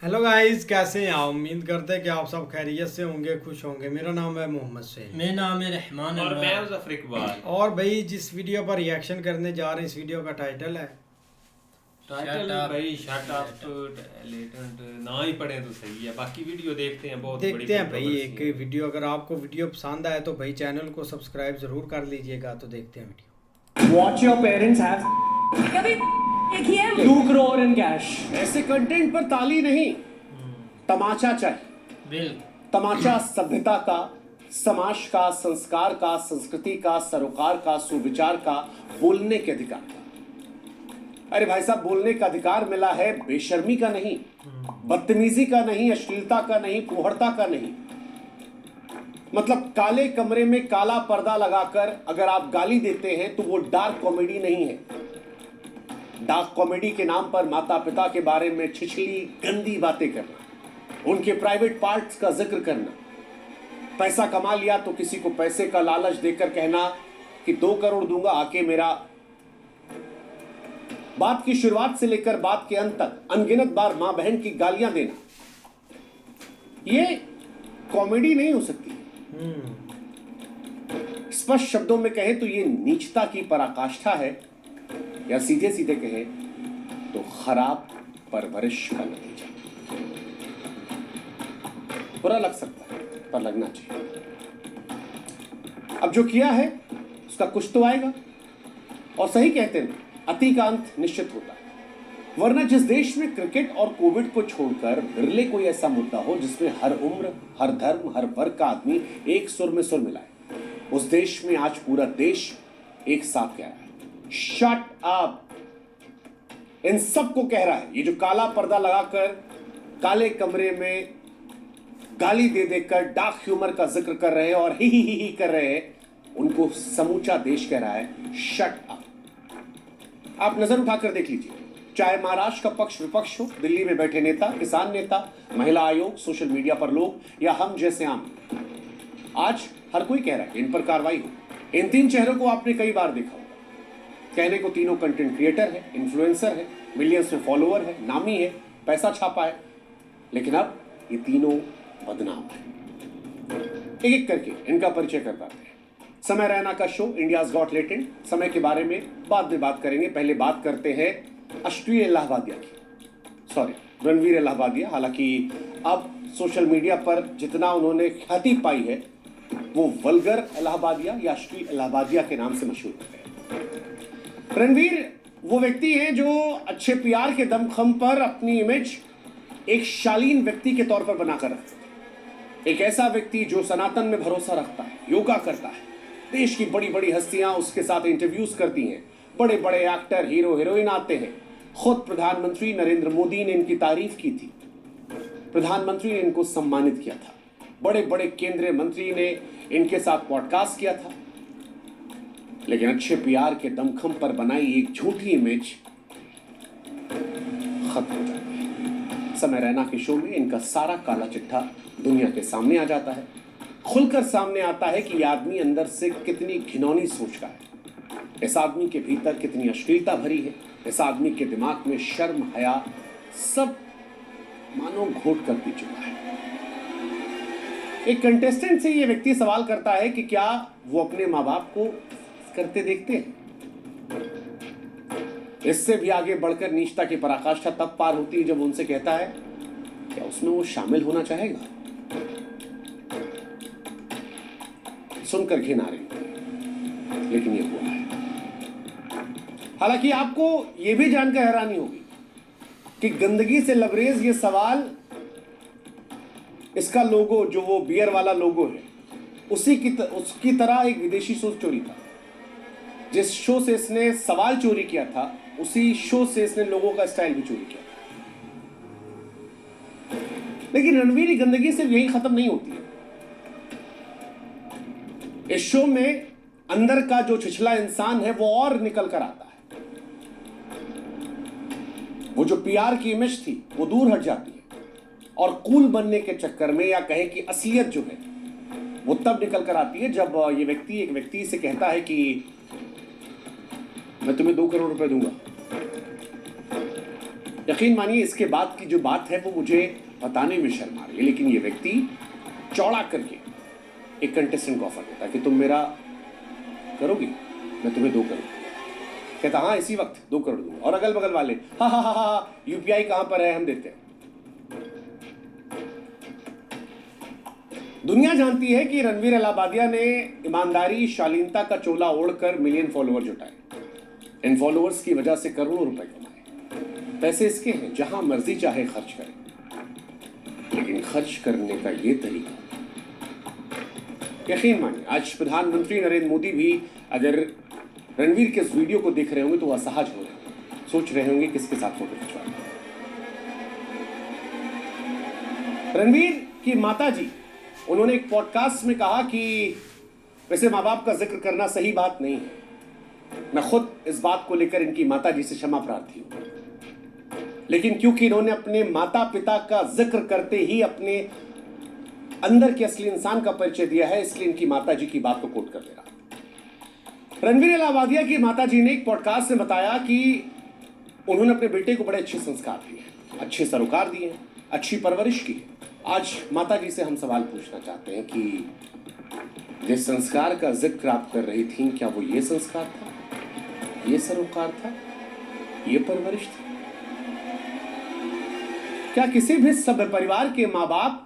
Hello guys, कैसे हैं आप? उम्मीद करते हैं कि आप सब खैरियत से होंगे, खुश होंगे। मेरा नाम है मोहम्मद सैन। मेरा नाम है रहमान और मैं अनवर। मुजफ्फर इकबाल। और भाई, जिस वीडियो पर रिएक्शन करने जा रहे हैं, इस वीडियो का टाइटल है टाइटल भाई शट अप लेटेंट ना ही पढ़े तो सही है, बाकी वीडियो देखते हैं। बहुत बड़ी देखते हैं भाई एक कंट्रोवर्सी है। वीडियो। अगर आपको वीडियो पसंद आए तो भाई चैनल को सब्सक्राइब जरूर कर लीजिएगा। तो देखते हैं video. What your parents have कभी देखी है 2 crore in cash। ऐसे कंटेंट पर ताली नहीं, तमाचा चाहिए। बिल तमाचा सभ्यता का, समाज का, संस्कार का, संस्कृति का, सरोकार का, सुविचार का, बोलने के अधिकार का। अरे भाई साहब, बोलने का अधिकार मिला है, बेशर्मी का नहीं, बदतमीजी का नहीं, अश्लीलता का नहीं, फुहड़ता का नहीं। मतलब काले कमरे में काला पर्दा लगाकर अगर आप गाली देते हैं तो वो डार्क कॉमेडी नहीं है। डार्क कॉमेडी के नाम पर माता पिता के बारे में छिछली गंदी बातें करना, उनके प्राइवेट पार्ट्स का जिक्र करना, पैसा कमा लिया तो किसी को पैसे का लालच देकर कहना कि 2 करोड़ दूंगा आके मेरा। बात की शुरुआत से लेकर बात के अंत तक अनगिनत बार मां बहन की गालियां देना, ये कॉमेडी नहीं हो सकती। स्पष्ट शब्दों में कहें तो ये नीचता की पराकाष्ठा है, या सीधे सीधे कहें तो खराब परवरिश का नतीजा। बुरा लग सकता है पर लगना चाहिए। अब जो किया है उसका कुछ तो आएगा, और सही कहते हैं अति का अंत निश्चित होता है। वरना जिस देश में क्रिकेट और कोविड को छोड़कर बिरले कोई ऐसा मुद्दा हो जिसमें हर उम्र, हर धर्म, हर वर्ग का आदमी एक सुर में सुर मिलाए, उस देश में आज पूरा देश एक साथ कह रहा है शट अप। इन सब को कह रहा है ये जो काला पर्दा लगाकर काले कमरे में गाली दे देकर डार्क ह्यूमर का जिक्र कर रहे हैं और ही कर रहे हैं, उनको समूचा देश कह रहा है शट अप। आप नजर उठाकर देख लीजिए, चाहे महाराष्ट्र का पक्ष विपक्ष हो, दिल्ली में बैठे नेता, किसान नेता, महिला आयोग, सोशल मीडिया पर लोग या हम जैसे आम, आज हर कोई कह रहा है इन पर कार्रवाई हो। इन 3 चेहरों को आपने कई बार देखा होगा। कहने को तीनों कंटेंट क्रिएटर है, इन्फ्लुएंसर है, मिलियंस में फॉलोअर है, नामी है, पैसा छापा है, लेकिन अब ये तीनों बदनाम है। एक एक करके इनका परिचय कर पाते हैं। समय रैना का शो इंडियाज गॉट लेटेंट, समय के बारे में बाद में बात करेंगे। पहले बात करते हैं अश्विनी इलाहाबादिया की, सॉरी रणवीर इलाहाबादिया। हालांकि अब सोशल मीडिया पर जितना उन्होंने ख्याति पाई है वो वल्गर इलाहाबादिया या अश्विनी इलाहाबादिया के नाम से मशहूर होते हैं। रणवीर वो व्यक्ति हैं जो अच्छे पीआर के दमखम पर अपनी इमेज एक शालीन व्यक्ति के तौर पर बनाकर रखते हैं। एक ऐसा व्यक्ति जो सनातन में भरोसा रखता है, योगा करता है, देश की बड़ी बड़ी हस्तियां उसके साथ इंटरव्यूज करती हैं, बड़े बड़े एक्टर, हीरो हीरोइन आते हैं। खुद प्रधानमंत्री नरेंद्र मोदी ने इनकी तारीफ की थी, प्रधानमंत्री ने इनको सम्मानित किया था, बड़े बड़े केंद्रीय मंत्री ने इनके साथ पॉडकास्ट किया था। लेकिन अच्छे पीआर के दमखम पर बनाई एक झूठी इमेज खत्म हो जाती है। समय रैना के शो में इनका सारा काला चिट्ठा दुनिया के सामने आ जाता है। खुलकर सामने आता है कि यह आदमी अंदर से कितनी घिनौनी सोच का है, इस आदमी के भीतर कितनी अश्लीलता भरी है, इस आदमी के दिमाग में शर्म, हया सब मानो घोट कर पी चुका है। एक कंटेस्टेंट से यह व्यक्ति सवाल करता है कि क्या वो अपने माँ बाप को करते देखते हैं। इससे भी आगे बढ़कर नीचता की पराकाष्ठा तब पार होती है जब उनसे कहता है क्या उसमें वो शामिल होना चाहेगा। सुनकर घिन आ रही है, लेकिन ये हुआ है। हालांकि आपको यह भी जानकर हैरानी होगी कि गंदगी से लबरेज ये सवाल, इसका लोगो जो वो बियर वाला लोगो है उसकी तरह एक विदेशी शो चोरी था। जिस शो से इसने सवाल चोरी किया था उसी शो से इसने लोगों का स्टाइल भी चोरी किया। लेकिन रणवीर की गंदगी सिर्फ यही खत्म नहीं होती है। इस शो में अंदर का जो छिछला इंसान है वो और निकल कर आता है। वो जो पीआर की इमेज थी वो दूर हट जाती है, और कूल बनने के चक्कर में, या कहे कि असलियत जो है वो तब निकल कर आती है जब ये व्यक्ति एक व्यक्ति से कहता है कि मैं तुम्हें 2 करोड़ रुपए दूंगा। यकीन मानिए इसके बाद की जो बात है वो मुझे बताने में शर्म आ रही है, लेकिन ये व्यक्ति चौड़ा करके एक कंटेस्टेंट को ऑफर देता कि तुम मेरा करोगी, मैं तुम्हें 2 करोड़। कहता हाँ इसी वक्त 2 करोड़ दूंगा। और अगल बगल वाले हा यूपीआई कहां पर है, हम देते हैं। दुनिया जानती है कि रणवीर इलाहाबादिया ने ईमानदारी शालीनता का चोला ओढ़कर मिलियन फॉलोअर जुटाए, इन फॉलोअर्स की वजह से करोड़ों रुपए कमाए। पैसे इसके हैं, जहां मर्जी चाहे खर्च करें, लेकिन खर्च करने का ये तरीका, यकीन मानिए आज प्रधानमंत्री नरेंद्र मोदी भी अगर रणवीर के इस वीडियो को देख रहे होंगे तो वो असहज हो रहे होंगे, सोच रहे होंगे किसके साथ फोटो खिंचवाना। रणवीर की माता जी, उन्होंने एक पॉडकास्ट में कहा कि वैसे माँ बाप का जिक्र करना सही बात नहीं है, मैं खुद इस बात को लेकर इनकी माता जी से क्षमा प्रार्थी हूं, लेकिन क्योंकि इन्होंने अपने माता पिता का जिक्र करते ही अपने अंदर के असली इंसान का परिचय दिया है, इसलिए इनकी माता जी की बात को कोट कर दे रहा। रणवीर इलाहाबादिया की माता जी ने एक पॉडकास्ट में बताया कि उन्होंने अपने बेटे को बड़े अच्छे संस्कार दिए, अच्छे सरोकार दिए, अच्छी परवरिश की। आज माता जी से हम सवाल पूछना चाहते हैं कि जिस संस्कार का जिक्र आप कर रही थी, क्या वो ये संस्कार था, ये सरोकार था, ये परवरिश थी? क्या किसी भी सभ्य परिवार के माँ बाप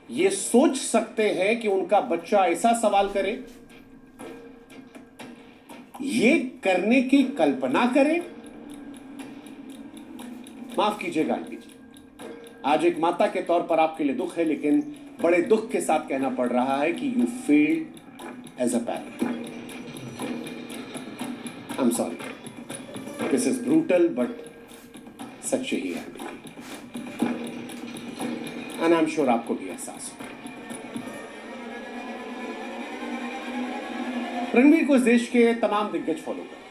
ये सोच सकते हैं कि उनका बच्चा ऐसा सवाल करे, ये करने की कल्पना करे? माफ कीजिएगा आंटी जी, आज एक माता के तौर पर आपके लिए दुख है, लेकिन बड़े दुख के साथ कहना पड़ रहा है कि you failed as a parent. I am sorry, this is brutal but सच ही है, एंड आई एम श्योर आपको भी एहसास हो। रणवीर को इस देश के तमाम दिग्गज फॉलो करते हैं।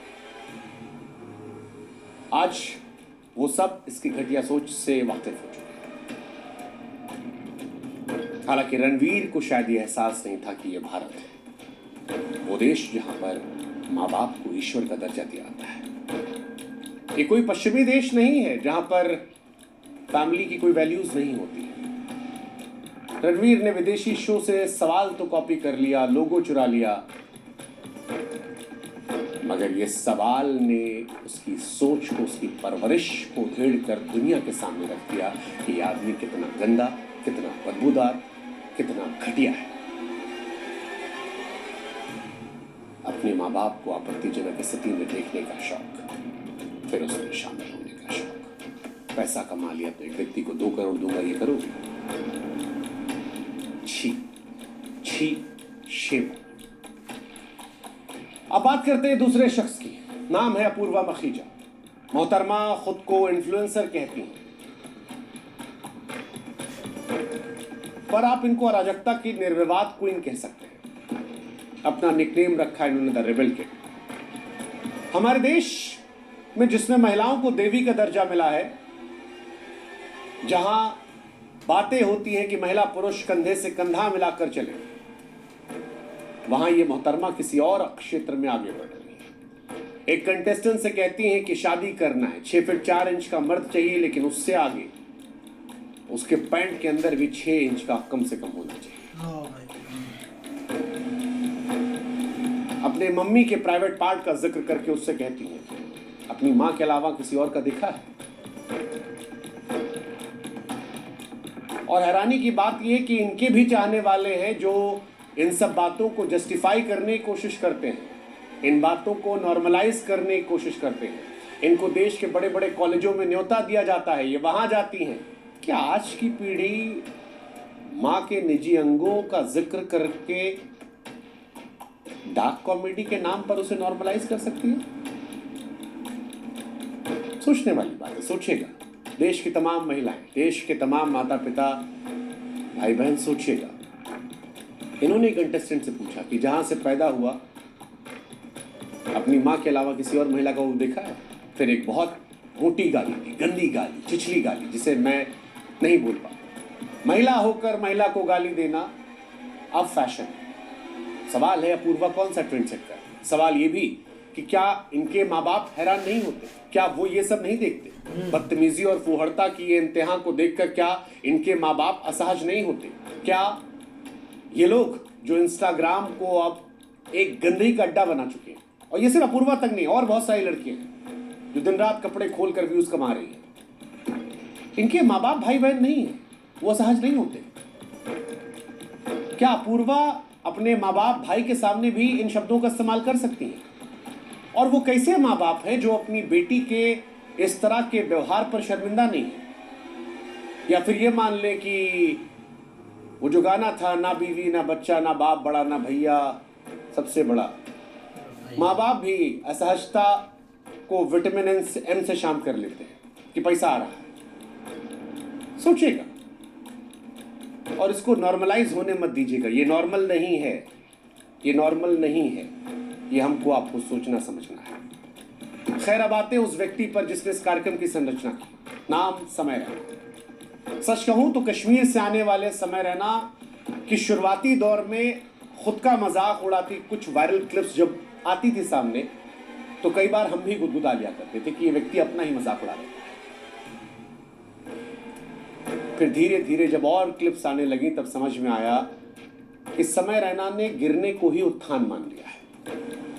आज वो सब इसकी घटिया सोच से वाकिफ हो चुके हैं। हालांकि रणवीर को शायद ये एहसास नहीं था कि ये भारत है, वो देश जहां पर माँ बाप को ईश्वर का दर्जा दिया जाता है। ये कोई पश्चिमी देश नहीं है जहां पर फैमिली की कोई वैल्यूज नहीं होती है। रणवीर ने विदेशी शो से सवाल तो कॉपी कर लिया, लोगो चुरा लिया, मगर ये सवाल ने उसकी सोच को, उसकी परवरिश को उधेड़ कर दुनिया के सामने रख दिया कि ये आदमी कितना गंदा, कितना बदबूदार, कितना घटिया है। अपने माँ बाप को आपत्तिजनक स्थिति में देखने का शौक, फिर उसमें शामिल होने का शौक। पैसा कमा लिया तो एक व्यक्ति को 2 करोड़ दूंगा, ये करोगे? छी छी शेम। अब बात करते हैं दूसरे शख्स की, नाम है अपूर्वा मखीजा। मोहतरमा खुद को इन्फ्लुएंसर कहती हैं, पर आप इनको अराजकता की निर्विवाद क्वीन कह सकते हैं। अपना निकनेम रखा है इन्होंने द रेबल किड। हमारे देश में जिसमें महिलाओं को देवी का दर्जा मिला है, जहां बातें होती हैं कि महिला पुरुष कंधे से कंधा मिलाकर चले, वहां ये मोहतरमा किसी और क्षेत्र में आगे बढ़ रही है। एक कंटेस्टेंट से कहती हैं कि शादी करना है, 6 फीट 4 इंच का मर्द चाहिए, लेकिन उससे आगे उसके पैंट के अंदर भी 6 इंच का कम से कम होना चाहिए। अपने मम्मी के प्राइवेट पार्ट का जिक्र करके उससे कहती हैं, अपनी मां के अलावा किसी और का देखा है? और हैरानी की बात यह कि इनके भी चाहने वाले हैं जो इन सब बातों को जस्टिफाई करने की कोशिश करते हैं, इन बातों को नॉर्मलाइज करने की कोशिश करते हैं। इनको देश के बड़े बड़े कॉलेजों में न्योता दिया जाता है, ये वहां जाती हैं। क्या आज की पीढ़ी मां के निजी अंगों का जिक्र करके डार्क कॉमेडी के नाम पर उसे नॉर्मलाइज कर सकती है? सोचने वाली बात है, सोचिएगा। देश की तमाम महिलाएं, देश के तमाम माता पिता, भाई बहन, सोचिएगा। इन्होंने कंटेस्टेंट से पूछा कि जहां से पैदा हुआ अपनी मां के अलावा किसी और महिला का वो देखा है? फिर एक बहुत मोटी गाली दी, गंदी गाली, चिछली गाली, जिसे मैं नहीं बोल पाता। महिला होकर महिला को गाली देना अब फैशन है। सवाल है अपूर्वा कौन सा ट्रेंड सेट कर? सवाल ये भी कि क्या इनके माँ बाप हैरान नहीं होते? क्या वो ये सब नहीं देखते? बदतमीजी और फूहड़ता की ये इंतहा को देखकर क्या इनके माँ बाप असहज नहीं होते? क्या ये लोग जो इंस्टाग्राम को अब एक गंदगी का अड्डा बना चुके हैं, और ये सिर्फ अपूर्वा तक नहीं, और बहुत सारी लड़कियां हैं जो दिन रात कपड़े खोल कर व्यूज कमा रही हैं, इनके माँ बाप भाई बहन नहीं है, वो असहज नहीं होते? क्या अपूर्वा अपने माँ बाप भाई के सामने भी इन शब्दों का इस्तेमाल कर सकती है? और वो कैसे माँ बाप हैं जो अपनी बेटी के इस तरह के व्यवहार पर शर्मिंदा नहीं है? या फिर ये मान ले कि वो जो गाना था, ना बीवी ना बच्चा ना बाप बड़ा ना भैया सबसे बड़ा, माँ बाप भी असहजता को विटामिन एम से शाम कर लेते हैं कि पैसा आ रहा है। सोचिएगा और इसको नॉर्मलाइज होने मत दीजिएगा। ये नॉर्मल नहीं है, ये नॉर्मल नहीं है, ये हमको आपको सोचना समझना है। खैर, अब आते हैं उस व्यक्ति पर जिसने इस कार्यक्रम की संरचना की। नाम समय रैना। सच कहूं तो कश्मीर से आने वाले समय रैना की शुरुआती दौर में खुद का मजाक उड़ाती कुछ वायरल क्लिप्स जब आती थी सामने, तो कई बार हम भी गुदगुदा लिया करते थे कि ये व्यक्ति अपना ही मजाक उड़ा रहा है। फिर धीरे धीरे जब और क्लिप्स आने लगी तब समझ में आया कि समय रैना ने गिरने को ही उत्थान मान लिया है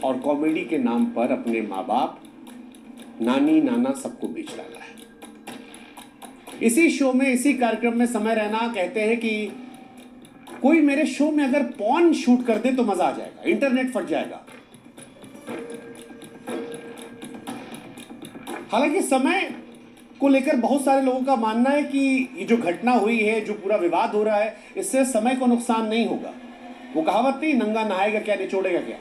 और कॉमेडी के नाम पर अपने माँ बाप, नानी नाना सबको बेच डाला है। इसी शो में, इसी कार्यक्रम में समय रैना कहते हैं कि कोई मेरे शो में अगर पॉर्न शूट कर दे तो मजा आ जाएगा, इंटरनेट फट जाएगा। हालांकि समय को लेकर बहुत सारे लोगों का मानना है कि ये जो घटना हुई है, जो पूरा विवाद हो रहा है, इससे समय को नुकसान नहीं होगा। वो कहावत नहीं, नंगा नहाएगा क्या निचोड़ेगा क्या।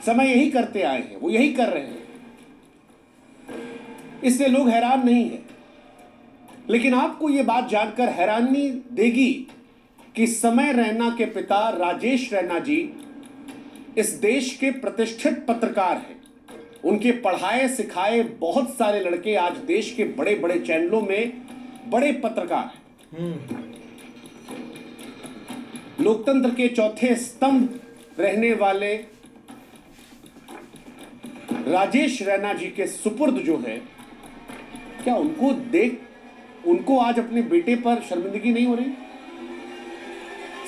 समय यही करते आए हैं, वो यही कर रहे हैं, इसलिए लोग हैरान नहीं है। लेकिन आपको ये बात जानकर हैरानी देगी कि समय रैना के पिता राजेश रैना जी इस देश के प्रतिष्ठित पत्रकार हैं। उनके पढ़ाए सिखाए बहुत सारे लड़के आज देश के बड़े बड़े चैनलों में बड़े पत्रकार हैं। लोकतंत्र के चौथे स्तंभ रहने वाले राजेश रैना जी के सुपुर्द जो है, क्या उनको देख उनको आज अपने बेटे पर शर्मिंदगी नहीं हो रही?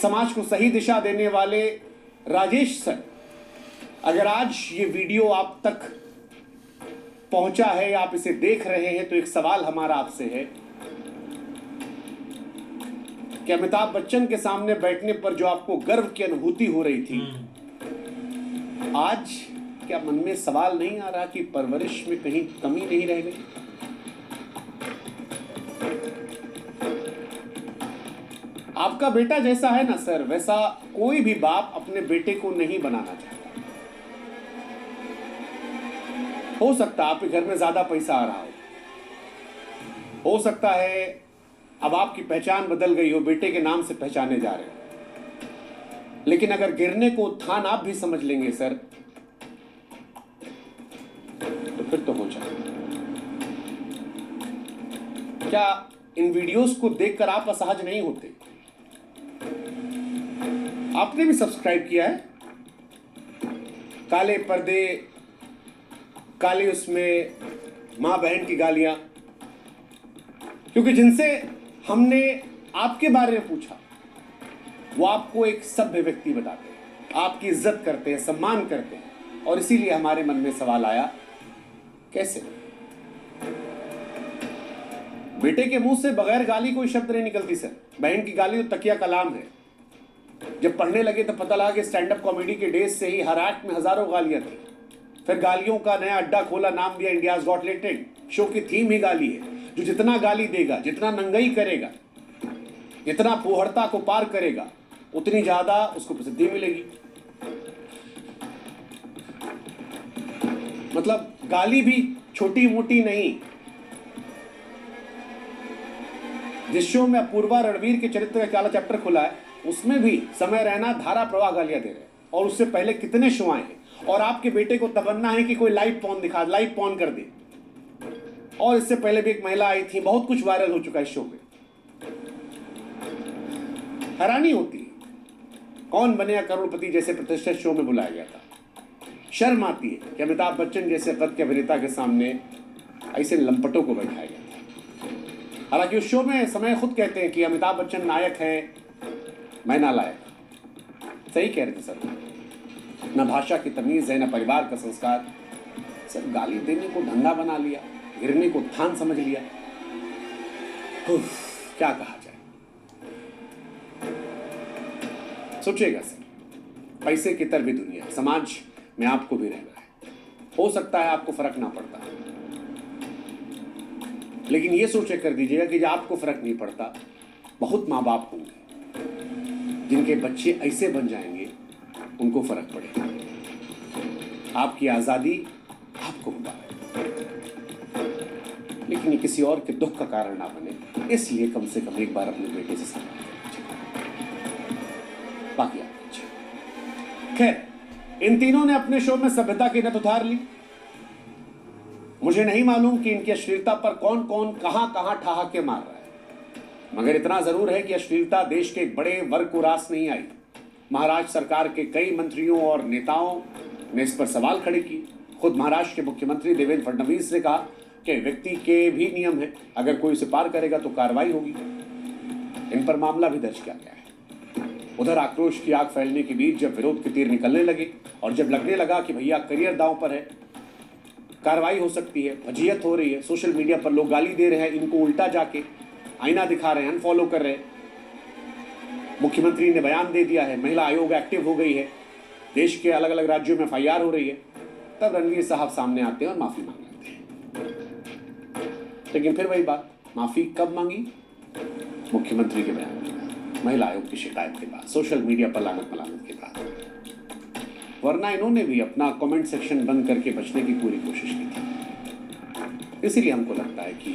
समाज को सही दिशा देने वाले राजेश सर, अगर आज ये वीडियो आप तक पहुंचा है या आप इसे देख रहे हैं, तो एक सवाल हमारा आपसे है कि अमिताभ बच्चन के सामने बैठने पर जो आपको गर्व की अनुभूति हो रही थी, आज क्या मन में सवाल नहीं आ रहा कि परवरिश में कहीं कमी नहीं रह गई? आपका बेटा जैसा है ना सर, वैसा कोई भी बाप अपने बेटे को नहीं बनाना चाहता। हो सकता है आपके घर में ज्यादा पैसा आ रहा हो सकता है अब आपकी पहचान बदल गई हो, बेटे के नाम से पहचाने जा रहे हो, लेकिन अगर गिरने को उत्थान आप भी समझ लेंगे सर, तो फिर तो हो जाए। क्या इन वीडियोस को देखकर आप असहज नहीं होते? आपने भी सब्सक्राइब किया है? काले पर्दे, काले उसमें मां बहन की गालियां, क्योंकि जिनसे हमने आपके बारे में पूछा वो आपको एक सभ्य व्यक्ति बताते हैं, आपकी इज्जत करते हैं, सम्मान करते हैं, और इसीलिए हमारे मन में सवाल आया, कैसे बेटे के मुंह से बगैर गाली कोई शब्द नहीं निकलती सर। बहन की गाली तो तकिया कलाम है। जब पढ़ने लगे तो पता लगा कि स्टैंड अप कॉमेडी के डेज से ही हर एक्ट में हजारों गालियां थी। फिर गालियों का नया अड्डा खोला, नाम दिया इंडियाज गॉट टैलेंट। शो की थीम ही गाली है। जो जितना गाली देगा, जितना नंगाई करेगा, जितना फूहड़ता को पार करेगा, उतनी ज्यादा उसको प्रसिद्धि मिलेगी। मतलब गाली भी छोटी मोटी नहीं। जिस शो में अपूर्वा रणवीर के चरित्र का काला चैप्टर खुला है, उसमें भी समय रैना धारा प्रवाह गालियां दे रहे हैं। और उससे पहले कितने शो आए हैं। और आपके बेटे को तमन्ना है कि कोई लाइव पॉर्न दिखा, लाइव पॉर्न कर दे। और इससे पहले भी एक महिला आई थी, बहुत कुछ वायरल हो चुका है इस शो पे। हैरानी होती है, कौन बनेगा करोड़पति जैसे प्रतिष्ठित शो में बुलाया गया था। शर्म आती है कि अमिताभ बच्चन जैसे कद के अभिनेता के सामने ऐसे लंपटों को बैठाया गया था। हालांकि उस शो में समय खुद कहते हैं कि अमिताभ बच्चन नायक हैं, मैं नालायक। सही कह रहे थे सर, न भाषा की तमीज़ है, न परिवार का संस्कार। सर गाली देने को धंधा बना लिया, गिरने को थान समझ लिया। क्या कहा जाए। सोचिएगा सर, पैसे की तरह भी दुनिया, समाज में आपको भी रहना है। हो सकता है आपको फर्क ना पड़ता, लेकिन ये सोचे कर दीजिएगा कि जब आपको फर्क नहीं पड़ता, बहुत माँ बाप होंगे जिनके बच्चे ऐसे बन जाएंगे, उनको फर्क पड़ेगा। आपकी आज़ादी आपको मुबारक, लेकिन ये किसी और के दुख का कारण ना बने, इसलिए कम से कम एक बार अपने बेटे से संवाद करें। बाकी आप खैर, इन तीनों ने अपने शो में सभ्यता की नत उतार ली। मुझे नहीं मालूम कि इनकी अश्लीलता पर कौन कौन कहां कहां ठहाके मार रहा है, मगर इतना जरूर है कि अश्लीलता देश के एक बड़े वर्ग को रास नहीं आई। महाराष्ट्र सरकार के कई मंत्रियों और नेताओं ने इस पर सवाल खड़े किए। खुद महाराष्ट्र के मुख्यमंत्री देवेंद्र फडणवीस ने कहा कि व्यक्ति के भी नियम है, अगर कोई उसे पार करेगा तो कार्रवाई होगी। इन पर मामला भी दर्ज किया गया है। उधर आक्रोश की आग फैलने के बीच जब विरोध के तीर निकलने लगे और जब लगने लगा कि भैया करियर दांव पर है, कार्रवाई हो सकती है, फजीहत हो रही है, सोशल मीडिया पर लोग गाली दे रहे हैं, इनको उल्टा जाके आईना दिखा रहे हैं, अनफॉलो कर रहे हैं, मुख्यमंत्री ने बयान दे दिया है, महिला आयोग एक्टिव हो गई है, देश के अलग अलग राज्यों में FIR हो रही है, तब रणवीर साहब सामने आते हैं और माफी मांग लेते हैं। लेकिन फिर वही बात, माफी कब मांगी? मुख्यमंत्री के बयान के बाद, महिला आयोग की शिकायत के बाद, सोशल मीडिया पर लानत मलानत के बाद। वरना इन्होंने भी अपना कमेंट सेक्शन बंद करके बचने की पूरी कोशिश की थी। इसीलिए हमको लगता है कि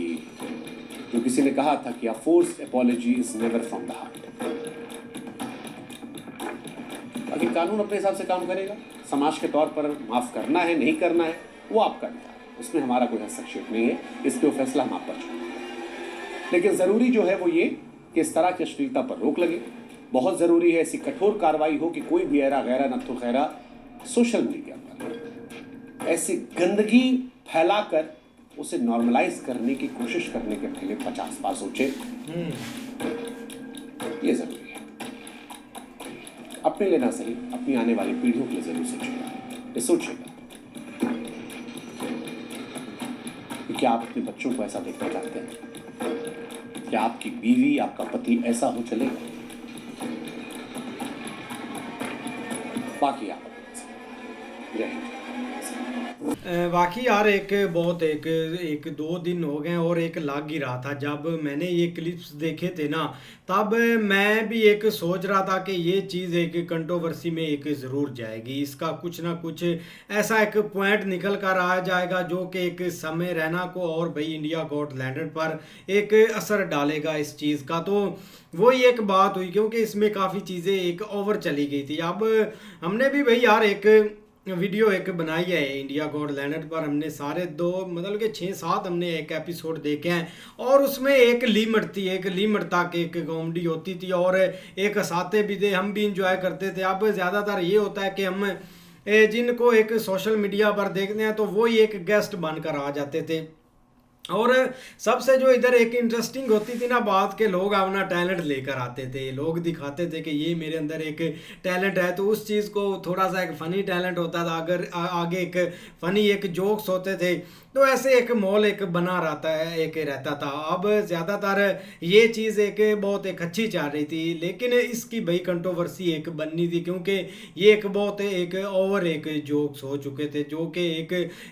जो किसी ने कहा था कि a forced apology is never from the heart. बाकी कानून अपने हिसाब से काम करेगा। समाज के तौर पर माफ करना है नहीं करना है वो आपका अधिकार है, उसमें हमारा कोई हस्तक्षेप नहीं है, इसके फैसला हम आप पर छोड़ते हैं। लेकिन ज़रूरी जो है वो ये कि इस तरह की अश्लीलता पर रोक लगे। बहुत ज़रूरी है ऐसी कठोर कार्रवाई हो कि कोई भी ऐरा गैरा नत्थु खैरा सोशल मीडिया पर ऐसी गंदगी फैलाकर उसे नॉर्मलाइज करने की कोशिश करने के पहले 50 बार सोचे। ये जरूरी है। अपने लिए ना सही, अपनी आने वाली पीढ़ियों के लिए जरूर सोचेगा। ये सोचेगा कि क्या आप अपने बच्चों को ऐसा देखना चाहते हैं? क्या आपकी बीवी, आपका पति ऐसा हो चलेगा? बाकी आप जय हिंद। बाकी यार एक 2 दिन हो गए और एक लग ही रहा था जब मैंने ये क्लिप्स देखे थे ना, तब मैं भी एक सोच रहा था कि ये चीज़ एक कंट्रोवर्सी में एक ज़रूर जाएगी। इसका कुछ ना कुछ ऐसा एक पॉइंट निकल कर आ जाएगा जो कि एक समय रैना को और भाई इंडिया गॉट लैंडेड पर एक असर डालेगा इस चीज़ का। तो वही एक बात हुई क्योंकि इसमें काफ़ी चीज़ें एक ओवर चली गई थी। अब हमने भी भाई यार एक वीडियो एक बनाई है इंडिया गॉट लैंडेड पर, हमने सारे 2 मतलब कि 6-7 हमने एक एपिसोड देखे हैं और उसमें एक लिमिट थी, एक लिमिट तक एक कॉमेडी होती थी और एक हंसाते भी थे, हम भी इंजॉय करते थे। अब ज़्यादातर ये होता है कि हम जिनको एक सोशल मीडिया पर देखते हैं तो वो ही एक गेस्ट बनकर आ जाते थे। और सबसे जो इधर एक इंटरेस्टिंग होती थी ना बात के लोग अपना टैलेंट लेकर आते थे, लोग दिखाते थे कि ये मेरे अंदर एक टैलेंट है, तो उस चीज़ को थोड़ा सा एक फ़नी टैलेंट होता था, अगर आगे एक फ़नी एक जोक्स होते थे, तो ऐसे एक मॉल एक बना रहता था। अब ज़्यादातर ये चीज़ एक बहुत एक अच्छी चल रही थी, लेकिन इसकी भाई कंट्रोवर्सी एक बननी थी क्योंकि ये एक बहुत एक ओवर एक जोक्स हो चुके थे जो कि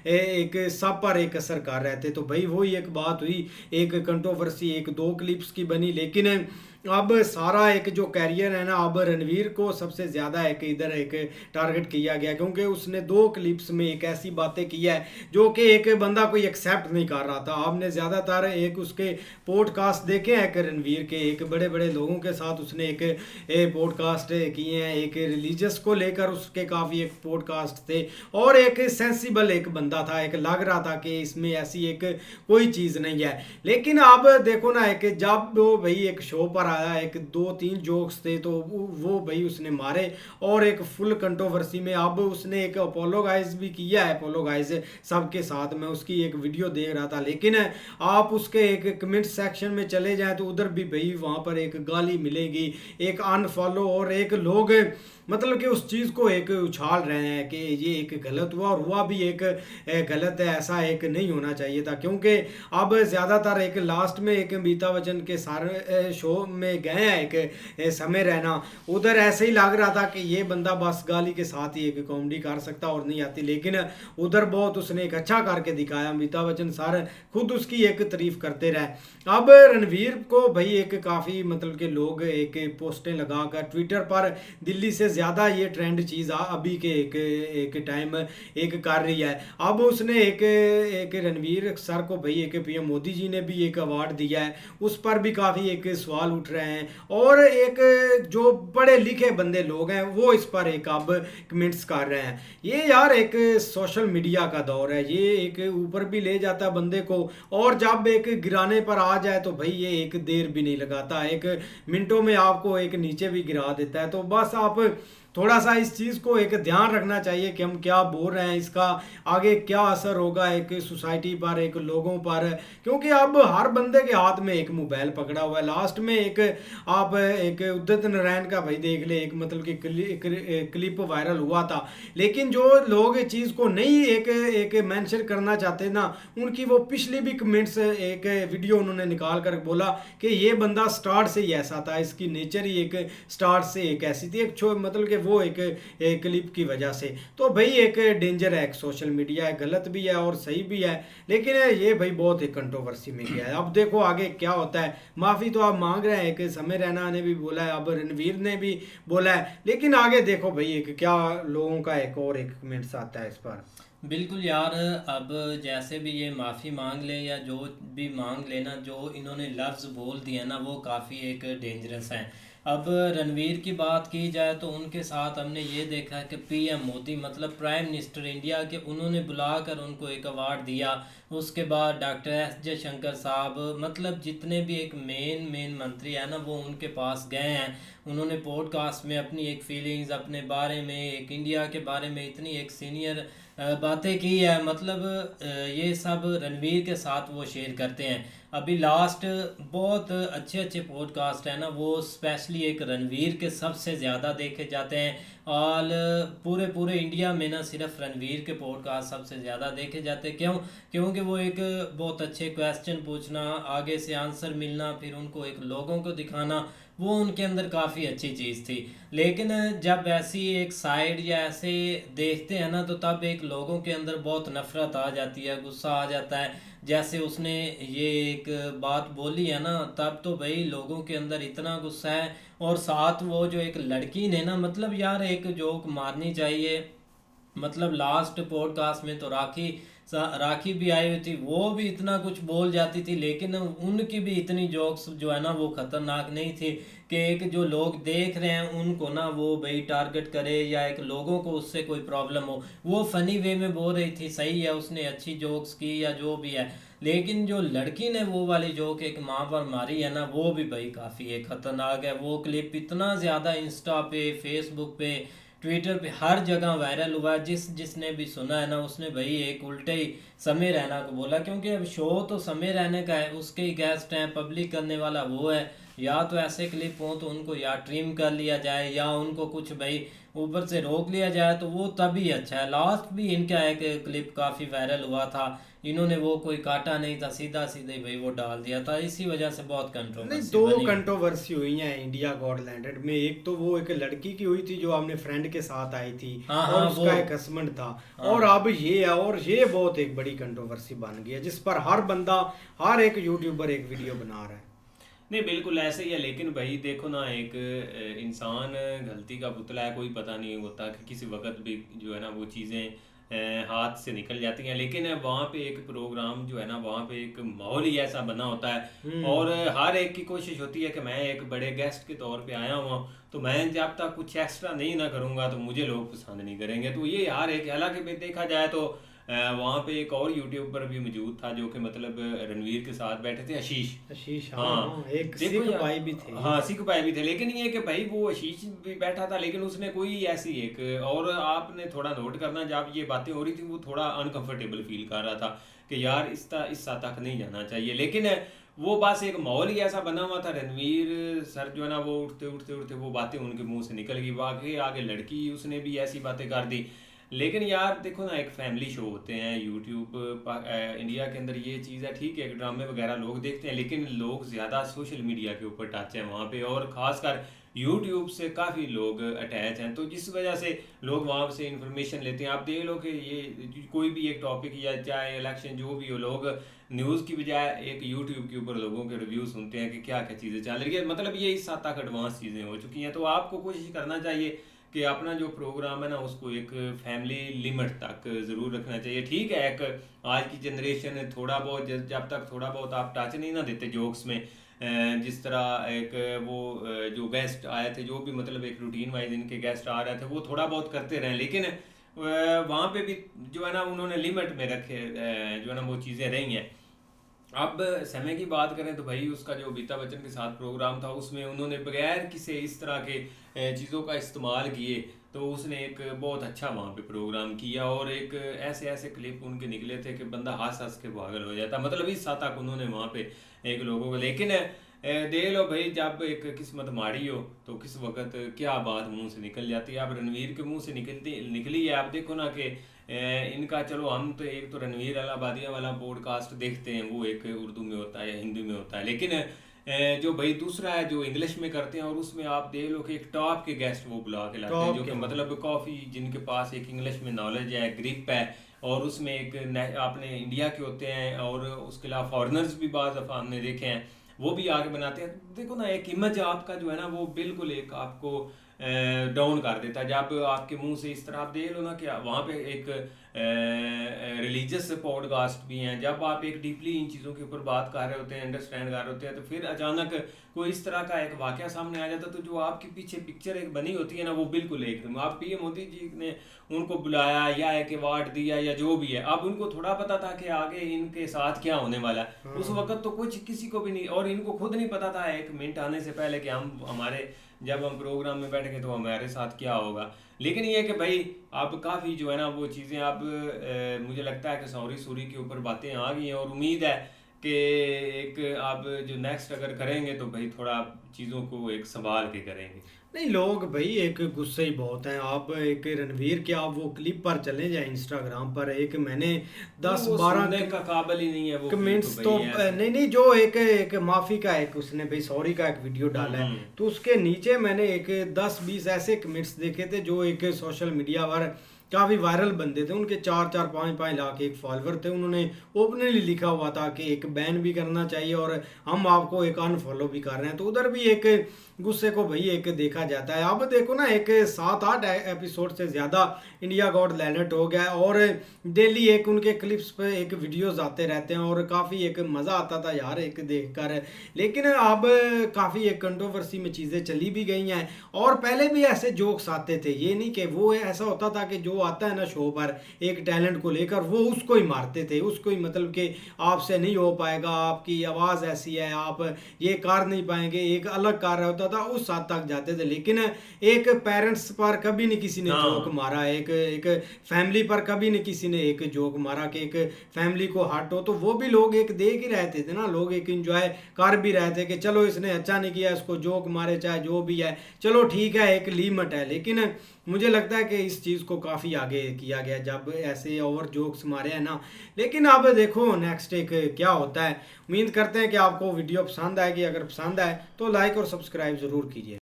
एक सब पर एक असर कर रहे थे। तो भाई वही एक बात हुई, एक कंट्रोवर्सी एक 2 क्लिप्स की बनी, लेकिन अब सारा एक जो कैरियर है ना, अब रणवीर को सबसे ज़्यादा एक इधर एक टारगेट किया गया क्योंकि उसने 2 क्लिप्स में एक ऐसी बातें की है जो कि एक बंदा बंदा कोई एक्सेप्ट नहीं कर रहा था। आपने ज़्यादातर एक उसके पॉडकास्ट देखे हैं कि रणवीर के, एक बड़े बड़े लोगों के साथ उसने एक पॉडकास्ट किए हैं, एक रिलीजियस को लेकर उसके काफ़ी एक पॉडकास्ट थे, और एक सेंसिबल एक बंदा था, एक लग रहा था कि इसमें ऐसी एक कोई चीज़ नहीं है। लेकिन अब देखो ना, एक जब वो भाई एक शो पर आया, एक 2-3 जोक्स थे तो वो भाई उसने मारे, और एक फुल कंट्रोवर्सी में अब उसने एक अपोलोगाइज भी किया है, अपोलोगाइज सबके साथ। मैं उसकी एक वीडियो देख रहा था, लेकिन आप उसके एक कमेंट सेक्शन में चले जाएं तो उधर भी भाई वहाँ पर एक गाली मिलेगी, एक अनफॉलो, और एक लोग मतलब कि उस चीज़ को एक उछाल रहे हैं कि ये एक गलत हुआ, और हुआ भी एक गलत है, ऐसा एक नहीं होना चाहिए था। क्योंकि अब ज़्यादातर एक लास्ट में एक अमिताभ बच्चन के सारे शो में गए हैं एक समय रहना, उधर ऐसे ही लग रहा था कि ये बंदा बस गाली के साथ ही एक कॉमेडी कर सकता और नहीं आती, लेकिन उधर बहुत उसने एक अच्छा करके दिखाया। अमिताभ बच्चन सर खुद उसकी एक तारीफ करते रहे। अब रणवीर को भाई एक काफ़ी मतलब कि लोग एक पोस्टें लगाकर ट्विटर पर दिल्ली से ज़्यादा ये ट्रेंड चीज़ अभी के एक टाइम एक कर रही है। अब उसने एक रणवीर सर को भाई एक पीएम मोदी जी ने भी एक अवार्ड दिया है, उस पर भी काफ़ी एक सवाल उठ रहे हैं, और एक जो पढ़े लिखे बंदे लोग हैं वो इस पर एक अब कमेंट्स कर रहे हैं। ये यार एक सोशल मीडिया का दौर है, ये एक ऊपर भी ले जाता है बंदे को, और जब एक गिराने पर आ जाए तो भाई ये एक देर भी नहीं लगाता, एक मिनटों में आपको एक नीचे भी गिरा देता है। तो बस आप थोड़ा सा इस चीज़ को एक ध्यान रखना चाहिए कि हम क्या बोल रहे हैं, इसका आगे क्या असर होगा एक सोसाइटी पर, एक लोगों पर, क्योंकि अब हर बंदे के हाथ में एक मोबाइल पकड़ा हुआ है। लास्ट में एक आप एक उदित नारायण का भाई देख ले, एक मतलब कि क्लिप वायरल हुआ था, लेकिन जो लोग इस चीज़ को नहीं एक मेंशन करना चाहते ना, उनकी वो पिछली भी कमेंट्स एक वीडियो उन्होंने निकाल कर बोला कि ये बंदा स्टार्ट से ही ऐसा था, इसकी नेचर ही एक स्टार्ट से एक ऐसी थी, एक मतलब कि वो एक क्लिप की वजह से। तो भाई एक डेंजर है, एक सोशल मीडिया है, गलत भी है और सही भी है, लेकिन ये भाई बहुत एक कंट्रोवर्सी में गया है। अब देखो आगे क्या होता है। माफ़ी तो आप मांग रहे हैं, एक समय रैना ने भी बोला है, अब रणवीर ने भी बोला है, लेकिन आगे देखो भाई एक क्या लोगों का एक और एक कमेंट्स आता है इस पर। बिल्कुल यार, अब जैसे भी ये माफ़ी मांग ले या जो भी मांग लेना, जो इन्होंने लफ्ज़ बोल दिया ना वो काफ़ी एक डेंजरस हैं। अब रणवीर की बात की जाए तो उनके साथ हमने ये देखा है कि पीएम मोदी मतलब प्राइम मिनिस्टर इंडिया के, उन्होंने बुलाकर उनको एक अवार्ड दिया। उसके बाद डॉक्टर एस जयशंकर साहब, मतलब जितने भी एक मेन मंत्री है ना वो उनके पास गए हैं। उन्होंने पॉडकास्ट में अपनी एक फीलिंग्स अपने बारे में, एक इंडिया के बारे में इतनी एक सीनियर बातें की है, मतलब ये सब रणवीर के साथ वो शेयर करते हैं। अभी लास्ट बहुत अच्छे पॉडकास्ट है ना, वो स्पेशली एक रणवीर के सबसे ज़्यादा देखे जाते हैं, और पूरे इंडिया में ना सिर्फ रणवीर के पॉडकास्ट सबसे ज़्यादा देखे जाते हैं। क्यों? क्योंकि वो एक बहुत अच्छे क्वेश्चन पूछना, आगे से आंसर मिलना, फिर उनको एक लोगों को दिखाना, वो उनके अंदर काफ़ी अच्छी चीज़ थी। लेकिन जब ऐसी एक साइड या ऐसे देखते हैं ना तो तब एक लोगों के अंदर बहुत नफ़रत आ जाती है, गुस्सा आ जाता है। जैसे उसने ये एक बात बोली है ना, तब तो भाई लोगों के अंदर इतना गुस्सा है। और साथ वो जो एक लड़की ने ना, मतलब यार एक जोक मारनी चाहिए, मतलब लास्ट पॉडकास्ट में तो राखी भी आई हुई थी, वो भी इतना कुछ बोल जाती थी, लेकिन उनकी भी इतनी जोक्स जो है ना वो ख़तरनाक नहीं थी कि एक जो लोग देख रहे हैं उनको ना वो भाई टारगेट करे या एक लोगों को उससे कोई प्रॉब्लम हो। वो फ़नी वे में बोल रही थी, सही है, उसने अच्छी जोक्स की या जो भी है, लेकिन जो लड़की ने वो वाली जोक एक माँ पर मारी है ना, वो भी भाई काफ़ी एक ख़तरनाक है। वो क्लिप इतना ज़्यादा इंस्टा पे, फेसबुक पे, ट्विटर पे हर जगह वायरल हुआ। जिसने भी सुना है ना उसने भाई एक उल्टे ही समय रैना को बोला, क्योंकि अब शो तो समय रहने का है, उसके ही गेस्ट हैं, पब्लिक करने वाला वो है। या तो ऐसे क्लिप हो तो उनको या ट्रिम कर लिया जाए या उनको कुछ भाई ऊपर से रोक लिया जाए तो वो तभी अच्छा है। लास्ट भी इनका एक क्लिप काफ़ी वायरल हुआ था, इन्होंने वो कोई काटा नहीं था, सीधा सीधे भाई वो डाल दिया था, इसी वजह से बहुत कंट्रोवर्सी नहीं, दो कंट्रोवर्सी हुई हैं इंडिया गॉट लैंडेड में। एक तो वो एक लड़की की हुई थी जो अपने फ्रेंड के साथ आई थी, और उसका एक हस्बैंड था, और अब ये है, और ये बहुत एक बड़ी कंट्रोवर्सी बन गई है जिस पर हर बंदा, हर एक यूट्यूबर एक वीडियो बना रहा है। नहीं बिल्कुल ऐसे ही है, लेकिन भाई देखो ना, एक इंसान गलती का पुतला है, कोई पता नहीं होता कि किसी वक्त भी जो है ना वो चीज़ें हाथ से निकल जाती हैं। लेकिन वहाँ पे एक प्रोग्राम जो है ना, वहाँ पे एक माहौल ही ऐसा बना होता है और हर एक की कोशिश होती है कि मैं एक बड़े गेस्ट के तौर पे आया हुआ, तो मैं जब तक कुछ एक्स्ट्रा नहीं ना करूँगा तो मुझे लोग पसंद नहीं करेंगे। तो ये हर एक, हालांकि देखा जाए तो वहाँ पे एक और यूट्यूबर भी मौजूद था जो कि मतलब रणवीर के साथ बैठे थे, आशीष। आशीष, हाँ, हाँ, एक देखो सिख यार, भाई भी थे। हाँ सिख भाई भी थे। लेकिन ये कि भाई वो आशीष भी बैठा था, लेकिन उसने कोई ऐसी एक, और आपने थोड़ा नोट करना, जब ये बातें हो रही थी वो थोड़ा अनकंफर्टेबल फील कर रहा था कि यार इस तक नहीं जाना चाहिए। लेकिन वो बस एक माहौल ही ऐसा बना हुआ था। रणवीर सर जो है ना, वो उठते उठते उठते वो बातें उनके मुंह से निकल गई, वाकई आगे लड़की उसने भी ऐसी बातें कर दी। लेकिन यार देखो ना, एक फैमिली शो होते हैं यूट्यूब इंडिया के अंदर, ये चीज़ है ठीक है, ड्रामे वगैरह लोग देखते हैं, लेकिन लोग ज़्यादा सोशल मीडिया के ऊपर टच हैं वहाँ पे, और ख़ासकर यूट्यूब से काफ़ी लोग अटैच हैं, तो जिस वजह से लोग वहाँ से इंफॉर्मेशन लेते हैं। आप देख लो कि ये कोई भी एक टॉपिक या चाहे इलेक्शन जो भी हो, लोग न्यूज़ की बजाय एक यूट्यूब के ऊपर लोगों के रिव्यू सुनते हैं कि क्या क्या चीज़ें चल रही है। मतलब ये इस हद तक एडवांस चीज़ें हो चुकी हैं। तो आपको कोशिश करना चाहिए कि अपना जो प्रोग्राम है ना, उसको एक फैमिली लिमिट तक ज़रूर रखना चाहिए। ठीक है, एक आज की जनरेशन थोड़ा बहुत, जब तक थोड़ा बहुत आप टच नहीं ना देते जोक्स में, जिस तरह एक वो जो गेस्ट आए थे, जो भी मतलब एक रूटीन वाइज इनके गेस्ट आ रहे थे, वो थोड़ा बहुत करते रहे, लेकिन वहाँ पे भी जो है ना उन्होंने लिमिट में रखे, जो है ना वो चीज़ें रही हैं। अब समय की बात करें तो भाई उसका जो अमिताभ बच्चन के साथ प्रोग्राम था, उसमें उन्होंने बगैर किसी इस तरह के चीज़ों का इस्तेमाल किए, तो उसने एक बहुत अच्छा वहाँ पे प्रोग्राम किया, और एक ऐसे ऐसे क्लिप उनके निकले थे कि बंदा हंस हंस के पागल हो जाता। मतलब इस हद तक उन्होंने वहाँ पे एक लोगों को, लेकिन देख लो भाई, जब एक किस्मत माड़ी हो तो किस वक्त क्या बात मुंह से निकल जाती है। अब रणवीर के मुंह से निकली है। आप देखो ना कि इनका, चलो हम तो एक तो रणवीर अलाहाबादिया वाला पॉडकास्ट देखते हैं, वो एक उर्दू में होता है या हिंदी में होता है, लेकिन जो भाई दूसरा है जो इंग्लिश में करते हैं, और उसमें आप देख लो कि एक टॉप के गेस्ट वो बुला के लाते हैं, जो कि मतलब काफ़ी जिनके पास एक इंग्लिश में नॉलेज है, ग्रिप है, और उसमें एक आपने इंडिया के होते हैं, और उसके अलावा फॉरेनर्स भी बाज़ दफ़ा हमने देखे हैं, वो भी आगे बनाते हैं। देखो ना, एक इमेज आपका जो है ना, वो बिल्कुल एक आपको डाउन कर देता है जब आपके मुंह से इस तरह। आप देख लो ना कि वहाँ पे एक रिलीजियस पॉडकास्ट भी हैं, जब आप एक डीपली इन चीज़ों के ऊपर बात कर रहे होते हैं, अंडरस्टैंड कर रहे होते हैं, तो फिर अचानक कोई इस तरह का एक वाक़या सामने आ जाता है, तो जो आपके पीछे पिक्चर एक बनी होती है ना, वो बिल्कुल एकदम, आप पीएम मोदी जी ने उनको बुलाया या एक अवार्ड दिया या जो भी है, अब उनको थोड़ा पता था कि आगे इनके साथ क्या होने वाला है। उस वक्त तो कुछ किसी को भी नहीं, और इनको खुद नहीं पता था एक मिनट आने से पहले कि जब हम प्रोग्राम में बैठ गए तो हमारे साथ क्या होगा। लेकिन ये कि भाई अब काफ़ी जो है ना वो चीज़ें अब मुझे लगता है कि सूरी के ऊपर बातें आ गई हैं, और उम्मीद है कि एक आप जो नेक्स्ट अगर करेंगे तो भाई थोड़ा चीज़ों को एक संभाल के करेंगे। नहीं, लोग भाई एक गुस्से ही बहुत हैं। आप एक रणवीर के आप वो क्लिप पर चले जाए इंस्टाग्राम पर, एक मैंने 10-12 का काबिल ही नहीं है वो कमेंट्स तो नहीं, जो एक माफी का एक उसने भाई सॉरी का एक वीडियो डाला है, तो उसके नीचे मैंने एक 10-20 ऐसे कमेंट्स देखे थे जो एक सोशल मीडिया पर काफ़ी वायरल बंदे थे, उनके 4-5 लाख एक फॉलोवर थे। उन्होंने ओपनली लिखा हुआ था कि एक बैन भी करना चाहिए और हम आपको एक अनफॉलो भी कर रहे हैं। तो उधर भी एक गुस्से को भाई एक देखा जाता है। अब देखो ना, एक 7-8 एपिसोड से ज़्यादा इंडिया गॉट टैलेंट हो गया, और डेली एक उनके क्लिप्स पे एक वीडियोस आते रहते हैं, और काफ़ी एक मज़ा आता था यार एक देखकर। लेकिन अब काफ़ी एक कंट्रोवर्सी में चीज़ें चली भी गई हैं, और पहले भी ऐसे जोक्स आते थे। ये नहीं कि वो ऐसा होता था कि जो आता है ना शो पर एक टैलेंट को लेकर, वो उसको ही मारते थे, उसको ही मतलब कि आपसे नहीं हो पाएगा, आपकी आवाज़ ऐसी है, आप ये कर नहीं पाएंगे, एक अलग कार्य होता था, उस हद तक जाते थे। लेकिन एक पेरेंट्स पर कभी नहीं किसी ने जोक मारा, एक फैमिली पर कभी नहीं किसी ने एक जोक मारा कि एक फैमिली को हट हो। तो वो भी लोग एक देख ही रहते थे ना, लोग एक इंजॉय कर भी रहे थे कि चलो इसने अच्छा नहीं किया, इसको जोक मारे चाहे जो भी है, चलो ठीक है, एक लिमिट है। लेकिन मुझे लगता है कि इस चीज़ को काफ़ी आगे किया गया जब ऐसे ओवर जोक्स मारे हैं ना। लेकिन अब देखो नेक्स्ट एक क्या होता है। उम्मीद करते हैं कि आपको वीडियो पसंद आएगी। अगर पसंद आए तो लाइक और सब्सक्राइब ज़रूर कीजिए।